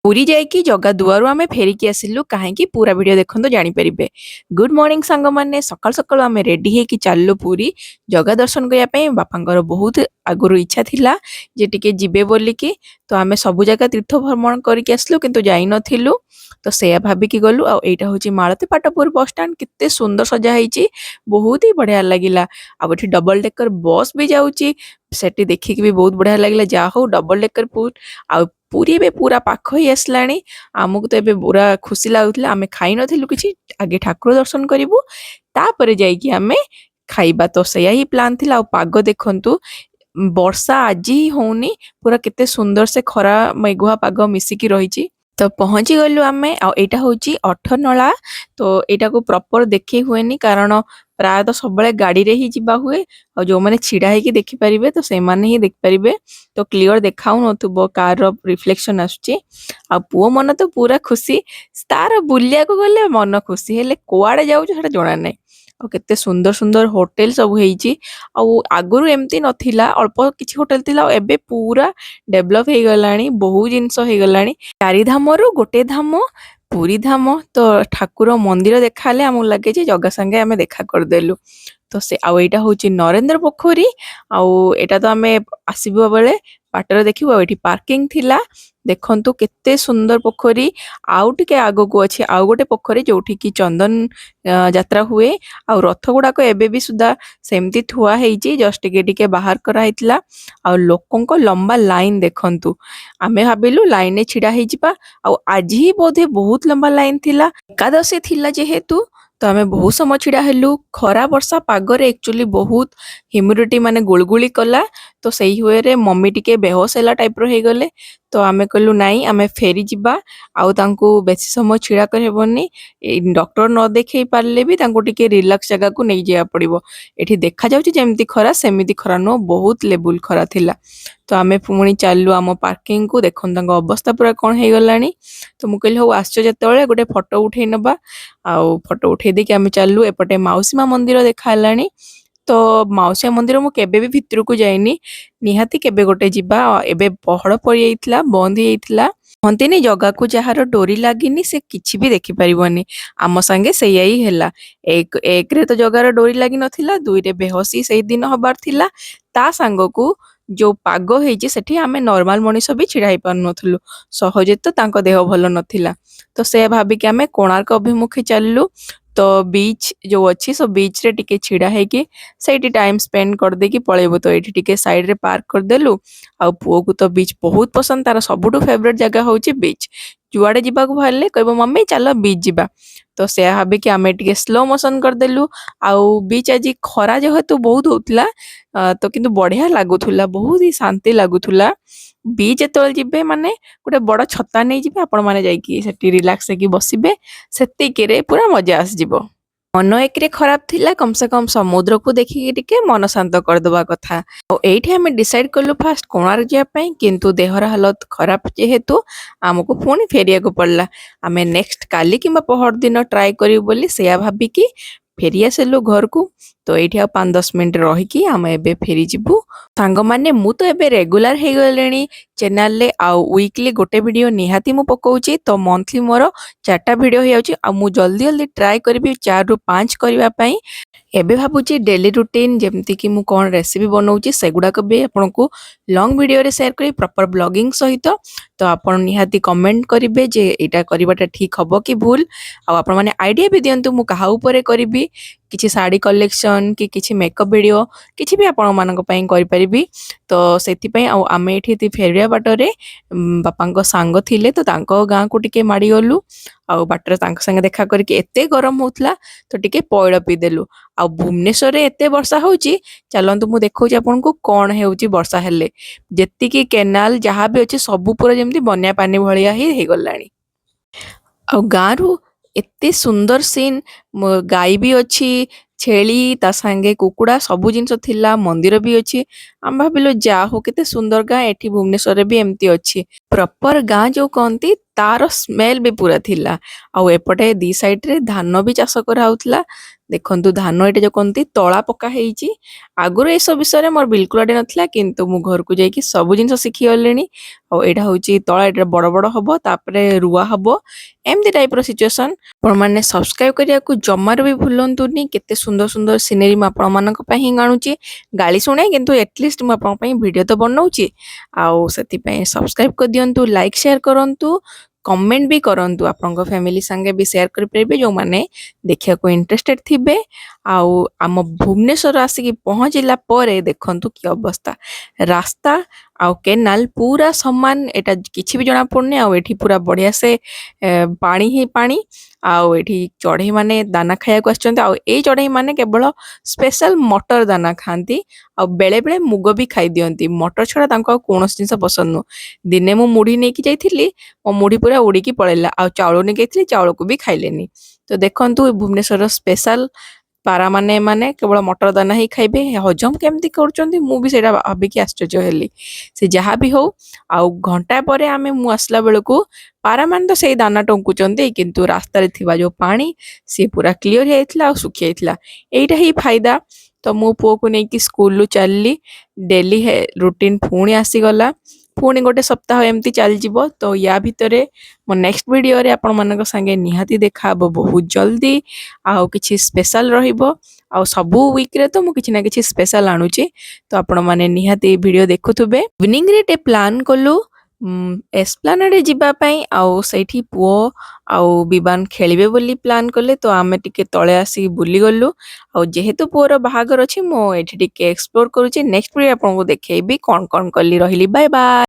ପୁରୀ ଯାଇକି ଜଗା ଦୁଆରୁ ଆମେ ଫେରିକି ଆସିଲୁ କାହିଁକି ପୁରା ଭିଡ଼ିଓ ଦେଖନ୍ତୁ ଜାଣିପାରିବେ। ଗୁଡ୍ ମର୍ଣ୍ଣିଂ ସାଙ୍ଗମାନେ, ସକାଳୁ ସକାଳୁ ଆମେ ରେଡ଼ି ହେଇକି ଚାଲିଲୁ ପୁରୀ ଜଗା ଦର୍ଶନ କରିବା ପାଇଁ। ବାପାଙ୍କର ବହୁତ ଆଗରୁ ଇଚ୍ଛା ଥିଲା ଯେ ଟିକେ ଯିବେ ବୋଲିକି, ତ ଆମେ ସବୁ ଜାଗା ତୀର୍ଥ ଭ୍ରମଣ କରିକି ଆସିଲୁ କିନ୍ତୁ ଯାଇନଥିଲୁ। ତ ସେଇଆ ଭାବିକି ଗଲୁ। ଆଉ ଏଇଟା ହେଉଛି ମାଳତୀ ପାଟପୁର ବସଷ୍ଟାଣ୍ଡ, କେତେ ସୁନ୍ଦର ସଜା ହେଇଛି, ବହୁତ ହି ବଢ଼ିଆ ଲାଗିଲା। ଆଉ ଏଠି ଡବଲ ଡେକର ବସ୍ ବି ଯାଉଛି, ସେଠି ଦେଖିକି ବି ବହୁତ ବଢ଼ିଆ ଲାଗିଲା। ଯାହା ହଉ ଡବଲ ଡେକର ଆଉ ପୁରୀ ଏବେ ପୁରା ପାଖ ହେଇ ଆସିଲାଣି। ଆମକୁ ତ ଏବେ ପୁରା ଖୁସି ଲାଗୁଥିଲା। ଆମେ ଖାଇନଥିଲୁ କିଛି, ଆଗେ ଠାକୁର ଦର୍ଶନ କରିବୁ ତାପରେ ଯାଇକି ଆମେ ଖାଇବା। ତ ସେଇଆ ହିଁ ପ୍ଲାନ୍ ଥିଲା। ଆଉ ପାଗ ଦେଖନ୍ତୁ, ବର୍ଷା ଆଜି ହିଁ ହଉନି, ପୁରା କେତେ ସୁନ୍ଦର ସେ ଖରା ମେଘୁଆ ପାଗ ମିଶିକି ରହିଛି। ତ ପହଞ୍ଚି ଗଲୁ ଆମେ। ଆଉ ଏଇଟା ହେଉଛି ଅଠରନଳା। ତ ଏଇଟାକୁ ପ୍ରପର ଦେଖେଇ ହୁଏନି କାରଣ ପ୍ରାୟତଃ ସବୁବେଳେ ଗାଡ଼ିରେ ହିଁ ଯିବା ହୁଏ। ଆଉ ଯେଉଁମାନେ ଛିଡ଼ା ହେଇକି ଦେଖିପାରିବେ ତ ସେମାନେ ହିଁ ଦେଖିପାରିବେ। ତ କ୍ଲିଅର ଦେଖାଉନଥିବ, କାରର ରିଫ୍ଲେକ୍ସନ୍ ଆସୁଛି। ଆଉ ପୁଅ ମନ ତ ପୁରା ଖୁସି, ତାର ବୁଲିବାକୁ ଗଲେ ମନ ଖୁସି, ହେଲେ କୁଆଡ଼େ ଯାଉଛୁ ସେଟା ଜଣା ନାହିଁ। ଆଉ କେତେ ସୁନ୍ଦର ସୁନ୍ଦର ହୋଟେଲ ସବୁ ହେଇଛି। ଆଉ ଆଗରୁ ଏମିତି ନଥିଲା, ଅଳ୍ପ କିଛି ହୋଟେଲ ଥିଲା। ଆଉ ଏବେ ପୁରା ଡେଭଲପ୍ ହେଇଗଲାଣି, ବହୁତ ଜିନିଷ ହେଇଗଲାଣି। ଚାରିଧାମରୁ ଗୋଟେ ଧାମ ପୁରୀ ଧାମ। ତ ଠାକୁର ମନ୍ଦିର ଦେଖାହେଲେ ଆମକୁ ଲାଗେ ଯେ ଜଗା ସାଙ୍ଗେ ଆମେ ଦେଖା କରିଦେଲୁ। ତ ସେ ଆଉ ଏଇଟା ହେଉଛି ନରେନ୍ଦ୍ର ପୋଖରୀ। ଆଉ ଏଇଟା ତ ଆମେ ଆସିବା ବେଳେ ବାଟରେ ଦେଖିବୁ। ଆଉ ଏଠି ପାର୍କିଂ ଥିଲା, ଦେଖନ୍ତୁ କେତେ ସୁନ୍ଦର ପୋଖରୀ। ଆଉ ଟିକେ ଆଗକୁ ଅଛି ଆଉ ଗୋଟେ ପୋଖରୀ ଯୋଉଠିକି ଚନ୍ଦନ ଯାତ୍ରା ହୁଏ। ଆଉ ରଥ ଗୁଡ଼ାକ ଏବେ ବି ସୁଦ୍ଧା ସେମିତି ଥୁଆ ହେଇଛି, ଜଷ୍ଟ ଟିକେ ଟିକେ ବାହାର କରାହେଇଥିଲା। ଆଉ ଲୋକଙ୍କ ଲମ୍ବା ଲାଇନ ଦେଖନ୍ତୁ, ଆମେ ଭାବିଲୁ ଲାଇନରେ ଛିଡ଼ା ହେଇଯିବା। ଆଉ ଆଜି ହିଁ ବୋଧେ ବହୁତ ଲମ୍ବା ଲାଇନ ଥିଲା, ଏକାଦଶୀ ଥିଲା ଯେହେତୁ। ତ ଆମେ ବହୁତ ସମୟ ଛିଡ଼ା ହେଲୁ ଖରା ବର୍ଷା ପାଗରେ। ଆକ୍ଚୁଆଲି ବହୁତ ହ୍ୟୁମିଡିଟି ମାନେ ଗୁଳଗୁଳି କଲା। ତ ସେଇ ୱେରେ ମମି ଟିକେ ବେହୋସ ହେଲା ଟାଇପ୍ର ହେଇଗଲେ। ତ ଆମେ କହିଲୁ ନାଇଁ, ଆମେ ଫେରିଯିବା। ଆଉ ତାଙ୍କୁ ବେଶୀ ସମୟ ଛିଡ଼ା କରିହେବନି। ଏଇ ଡକ୍ଟର ନ ଦେଖେଇ ପାରିଲେ ବି ତାଙ୍କୁ ଟିକେ ରିଲାକ୍ସ ଜାଗାକୁ ନେଇଯିବାକୁ ପଡ଼ିବ। ଏଠି ଦେଖାଯାଉଛି ଯେମିତି ଖରା, ସେମିତି ଖରା ନୁହଁ, ବହୁତ ଲେବୁଲ ଖରା ଥିଲା। ତ ଆମେ ପୁଣି ଚାଲିଲୁ ଆମ ପାର୍କିଂକୁ। ଦେଖନ୍ତୁ ତାଙ୍କ ଅବସ୍ଥା ପୁରା କ'ଣ ହେଇଗଲାଣି। ତ ମୁଁ କହିଲି ହଉ ଆସିଛ ଯେତେବେଳେ ଗୋଟେ ଫଟୋ ଉଠେଇ ନେବା। ଆଉ ଫଟୋ ଉଠେଇ ଦେଇକି ଆମେ ଚାଲିଲୁ। ଏପଟେ ମାଉସୀ ମା ମନ୍ଦିର ଦେଖା ହେଲାଣି। ତ ମାଉସୀ ମା ମନ୍ଦିର ମୁଁ କେବେ ବି ଭିତରକୁ ଯାଇନି, ନିହାତି କେବେ ଗୋଟେ ଯିବା। ଏବେ ପହଡ଼ ପଡ଼ିଯାଇଥିଲା, ବନ୍ଦ ହେଇଯାଇଥିଲା। କହନ୍ତିନି ଜଗାକୁ ଯାହାର ଡୋରି ଲାଗିନି ସେ କିଛି ବି ଦେଖିପାରିବନି। ଆମ ସାଙ୍ଗେ ସେଇଆ ହିଁ ହେଲା। ଏକରେ ତ ଜଗାର ଡୋରି ଲାଗିନଥିଲା, ଦୁଇରେ ବେହୋସି ସେଇଦିନ ହବାର ଥିଲା। ତା ସାଙ୍ଗକୁ ଯୋଉ ପାଗ ହେଇଛି ସେଠି ଆମେ ନର୍ମାଲ ମଣିଷ ବି ଛିଡ଼ା ହେଇପାରୁନଥିଲୁ। ସହଜେ ତ ତାଙ୍କ ଦେହ ଭଲ ନଥିଲା। ତ ସେ ଭାବିକି ଆମେ କୋଣାର୍କ ଅଭିମୁଖେ ଚାଲିଲୁ। ତ ବିଚ୍ ଯୋଉ ଅଛି, ସୋ ବିଚ୍ରେ ଟିକେ ଛିଡ଼ା ହେଇକି ସେଇଠି ଟାଇମ୍ ସ୍ପେଣ୍ଡ କରିଦେଇକି ପଳେଇବୁ। ତ ଏଇଠି ଟିକେ ସାଇଡ଼ରେ ପାର୍କ କରିଦେଲୁ। ଆଉ ପୁଅକୁ ତ ବିଚ୍ ବହୁତ ପସନ୍ଦ, ତାର ସବୁଠୁ ଫେଭରେଟ୍ ଜାଗା ହେଉଛି ବିଚ୍। ଯୁଆଡ଼େ ଯିବାକୁ ବାହାରିଲେ କହିବ ମମି ଚାଲ ବିଚ୍ ଯିବା। ତ ସେୟା ଭାବିକି ଆମେ ଟିକେ ସ୍ଲୋ ମୋସନ୍ କରିଦେଲୁ। ଆଉ ବିଚ୍ ଆଜି ଖରା ଯେହେତୁ ବହୁତ ହଉଥିଲା, ତ କିନ୍ତୁ ବଢ଼ିଆ ଲାଗୁଥିଲା, ବହୁତ ହି ଶାନ୍ତି ଲାଗୁଥିଲା। ବିଚ୍ ଯେତେବେଳେ ଯିବେ ମାନେ ଗୋଟେ ବଡ଼ ଛତା ନେଇଯିବେ, ଆପଣମାନେ ଯାଇକି ସେଠି ରିଲାକ୍ସ ହେଇକି ବସିବେ, ସେତିକିରେ ପୁରା ମଜା ଆସିଯିବ। ମନ ଏକରେ ଖରାପ ଥିଲା, କମ୍ ସେ କମ୍ ସମୁଦ୍ରକୁ ଦେଖିକି ଟିକେ ମନ ଶାନ୍ତ କରିଦେବା କଥା। ଆଉ ଏଇଠି ଆମେ ଡିସାଇଡ୍ କଲୁ ଫାଷ୍ଟ କୋଣାର୍କ ଯିବା ପାଇଁ, କିନ୍ତୁ ଦେହର ହାଲତ ଖରାପ ଯେହେତୁ ଆମକୁ ପୁଣି ଫେରିବାକୁ ପଡ଼ିଲା। ଆମେ ନେକ୍ସଟ କାଲି କିମ୍ବା ପହରଦିନ ଟ୍ରାଏ କରିବୁ ବୋଲି ସେୟା ଭାବିକି ଫେରି ଆସିଲୁ ଘରକୁ। ତ ଏଇଠି ଆଉ 5-10 ମିନିଟ୍ ରହିକି ଆମେ ଏବେ ଫେରିଯିବୁ। ସାଙ୍ଗମାନେ, ମୁଁ ତ ଏବେ ରେଗୁଲାର ହେଇଗଲିଣି ଚ୍ୟାନେଲରେ। ଆଉ ୱିକଲି ଗୋଟେ ଭିଡ଼ିଓ ନିହାତି ମୁଁ ପକାଉଛି। ତ ମନ୍ଥଲି ମୋର 4ଟା ଭିଡ଼ିଓ ହେଇଯାଉଛି। ଆଉ ମୁଁ ଜଲ୍ଦି ଜଲ୍ଦି ଟ୍ରାଏ କରିବି 4ରୁ 5 କରିବା ପାଇଁ। ଏବେ ଭାବୁଛି ଡେଲି ରୁଟିନ୍, ଯେମିତିକି ମୁଁ କ'ଣ ରେସିପି ବନାଉଛି ସେଗୁଡ଼ାକ ବି ଆପଣଙ୍କୁ ଲଙ୍ଗ ଭିଡ଼ିଓରେ ସେୟାର କରିବି ପ୍ରପର ବ୍ଲଗିଂ ସହିତ। ତ ଆପଣ ନିହାତି କମେଣ୍ଟ କରିବେ ଯେ ଏଇଟା କରିବାଟା ଠିକ୍ ହେବ କି ଭୁଲ। ଆଉ ଆପଣମାନେ ଆଇଡ଼ିଆ ବି ଦିଅନ୍ତୁ ମୁଁ କାହା ଉପରେ କରିବି, କିଛି ଶାଢ଼ୀ କଲେକ୍ସନ୍ କି କିଛି ମେକଅପ୍ ଭିଡ଼ିଓ, କିଛି ବି ଆପଣମାନଙ୍କ ପାଇଁ କରିପାରିବି। ତ ସେଥିପାଇଁ ଆଉ ଆମେ ଏଠି ଫେରିବା ବାଟରେ ବାପାଙ୍କ ସାଙ୍ଗ ଥିଲେ, ତ ତାଙ୍କ ଗାଁକୁ ଟିକେ ମାଡ଼ିଗଲୁ। ଆଉ ବାଟରେ ତାଙ୍କ ସାଙ୍ଗେ ଦେଖା କରିକି ଏତେ ଗରମ ହେଉଥିଲା ତ ଟିକେ ପଇଡ଼ ପିଇଦେଲୁ। ଆଉ ଭୁବନେଶ୍ୱରରେ ଏତେ ବର୍ଷା ହେଉଛି, ଚାଲନ୍ତୁ ମୁଁ ଦେଖାଉଛି ଆପଣଙ୍କୁ କ'ଣ ହେଉଛି ବର୍ଷା ହେଲେ। ଯେତିକି କେନାଲ ଯାହା ବି ଅଛି ସବୁ ପୁରା ଯେମିତି ବନ୍ୟା ପାଣି ଭଳିଆ ହିଁ ହେଇଗଲାଣି। ଆଉ ଗାଁରୁ ଏତେ ସୁନ୍ଦର ସିନ୍, ଗାଈ ବି ଅଛି, ଛେଳି ତା ସାଙ୍ଗେ କୁକୁଡ଼ା ସବୁ ଜିନିଷ ଥିଲା, ମନ୍ଦିର ବି ଅଛି। ଆମେ ଭାବିଲୁ ଯା ହଉ କେତେ ସୁନ୍ଦର ଗାଁ, ଏଠି ଭୁବନେଶ୍ୱରରେ ବି ଏମିତି ଅଛି। ପ୍ରପର ଗାଁ ଯୋଉ କହନ୍ତି ତାର ସ୍ମେଲ ବି ପୁରା ଥିଲା। ଆଉ ଏପଟେ ଦି ସାଇଡରେ ଧାନ ବି ଚାଷ କରାହଉଥିଲା। ଦେଖନ୍ତୁ ଧାନ ଏଠି ଯୋଉ କହନ୍ତି ତଳା ପକା ହେଇଛି। ଆଗରୁ ଏସବୁ ବିଷୟରେ ମୋର ବିଲକୁଲ ଆଇଡିଆ ନଥିଲା, କିନ୍ତୁ ମୁଁ ଘରକୁ ଯାଇକି ସବୁ ଜିନିଷ ଶିଖିଗଲିଣି। ଆଉ ଏଇଟା ହଉଛି ତଳା, ଏଇଟା ବଡ ବଡ ହବ, ତାପରେ ରୁଆ ହବ, ଏମିତି ଟାଇପର ସିଚୁଏସନ। ଆପଣମାନେ ସବସ୍କ୍ରାଇବ କରିବାକୁ ଜମାରୁ ବି ଭୁଲନ୍ତୁନି। କେତେ ସୁନ୍ଦର ସୁନ୍ଦର ସିନେରୀ ମୁଁ ଆପଣମାନଙ୍କ ପାଇଁ ହିଁ ଆଣୁଛି। ଗାଳି ଶୁଣେ କିନ୍ତୁ ଏଟଲିଷ୍ଟ ମୁଁ ଆପଣଙ୍କ ପାଇଁ ଭିଡ଼ିଓ ତ ବନଉଛି। ଆଉ ସେଥିପାଇଁ ସବସ୍କ୍ରାଇବ କରିଦିଅନ୍ତୁ, ଲାଇକ୍ ସେୟାର କରନ୍ତୁ, କମେଣ୍ଟ ବି କରନ୍ତୁ। ଆପଣଙ୍କ ଫ୍ୟାମିଲି ସାଙ୍ଗେ ବି ସେୟାର କରିପାରିବେ ଯେଉଁମାନେ ଦେଖିବାକୁ ଇଣ୍ଟରେଷ୍ଟେଡ ଥିବେ। ଆଉ ଆମ ଭୁବନେଶ୍ୱର ଆସିକି ପହଞ୍ଚିଲା ପରେ ଦେଖନ୍ତୁ କି ଅବସ୍ଥା, ରାସ୍ତା ଆଉ କେନାଲ ପୁରା ସମାନ, ଏଇଟା କିଛି ବି ଜଣା ପଡୁନି। ଆଉ ଏଠି ପୁରା ବଢିଆ ସେ ପାଣି ହିଁ ପାଣି। ଆଉ ଏଠି ଚଢେଇ ମାନେ ଦାନା ଖାଇବାକୁ ଆସିଛନ୍ତି। ଆଉ ଏଇ ଚଢେଇ ମାନେ କେବଳ ସ୍ପେଶାଲ ମଟର ଦାନା ଖାଆନ୍ତି। ଆଉ ବେଳେ ବେଳେ ମୁଗ ବି ଖାଇଦିଅନ୍ତି। ମଟର ଛଡା ତାଙ୍କୁ ଆଉ କୌଣସି ଜିନିଷ ପସନ୍ଦ ନୁହଁ। ଦିନେ ମୁଁ ମୁଢି ନେଇକି ଯାଇଥିଲି, ମୋ ମୁଢି ପୁରା ଉଡିକି ପଳେଇଲା। ଆଉ ଚାଉଳ ନେଇକି ଯାଇଥିଲି, ଚାଉଳକୁ ବି ଖାଇଲେନି। ତ ଦେଖନ୍ତୁ ଭୁବନେଶ୍ୱରର ସ୍ପେଶାଲ ପାରା ମାନେ କେବଳ ମଟର ଦାନା ହିଁ ଖାଇବେ। ହଜମ କେମିତି କରୁଛନ୍ତି ମୁଁ ବି ସେଇଟା ଭାବିକି ଆଶ୍ଚର୍ଯ୍ୟ ହେଲି। ସେ ଯାହା ବି ହଉ, ଆଉ ଘଣ୍ଟା ପରେ ମୁଁ ଆସିଲା ବେଳକୁ ପାରାମାନେ ତ ସେଇ ଦାନା ଟଙ୍କୁଛନ୍ତି, କିନ୍ତୁ ରାସ୍ତାରେ ଥିବା ଯୋଉ ପାଣି ସିଏ ପୁରା କ୍ଲିଅର ହେଇଯାଇଥିଲା ଆଉ ଶୁଖି ଯାଇଥିଲା। ଏଇଟା ହିଁ ଫାଇଦା। ତ ମୁଁ ପୁଅକୁ ନେଇକି ସ୍କୁଲରୁ ଚାଲିଲି। ଡେଲି ରୁଟିନ ପୁଣି ଆସିଗଲା। ପୁଣି ଗୋଟେ ସପ୍ତାହ ଏମିତି ଚାଲିଯିବ। ତ ୟା ଭିତରେ ମୋ ନେକ୍ସଟ ଭିଡ଼ିଓରେ ଆପଣମାନଙ୍କ ସାଙ୍ଗେ ନିହାତି ଦେଖାହବ ବହୁତ ଜଲ୍ଦି। ଆଉ କିଛି ସ୍ପେଶାଲ ରହିବ। ଆଉ ସବୁ ୱିକରେ ତ ମୁଁ କିଛି ନା କିଛି ସ୍ପେଶାଲ ଆଣୁଛି। ତ ଆପଣମାନେ ନିହାତି ଭିଡ଼ିଓ ଦେଖୁଥିବେ। ଇଭିନିଂରେ ଟେ ପ୍ଲାନ୍ କଲୁ ଏସ୍ପ୍ଲାନେଡ୍ ଯିବା ପାଇଁ। ଆଉ ସେଇଠି ପୁଅ ଆଉ ବିବାନ ଖେଳିବେ ବୋଲି ପ୍ଲାନ୍ କଲେ। ତ ଆମେ ଟିକେ ତଳେ ଆସିକି ବୁଲିଗଲୁ। ଆଉ ଯେହେତୁ ପୁଅର ବାହାଘର ଅଛି, ମୁଁ ଏଠି ଟିକେ ଏକ୍ସପ୍ଲୋର କରୁଛି। ନେକ୍ସଟ ଭିଡ଼ିଓ ଆପଣଙ୍କୁ ଦେଖେଇବି କଣ କଣ କଲି। ରହିଲି, ବାଏ ବାଏ।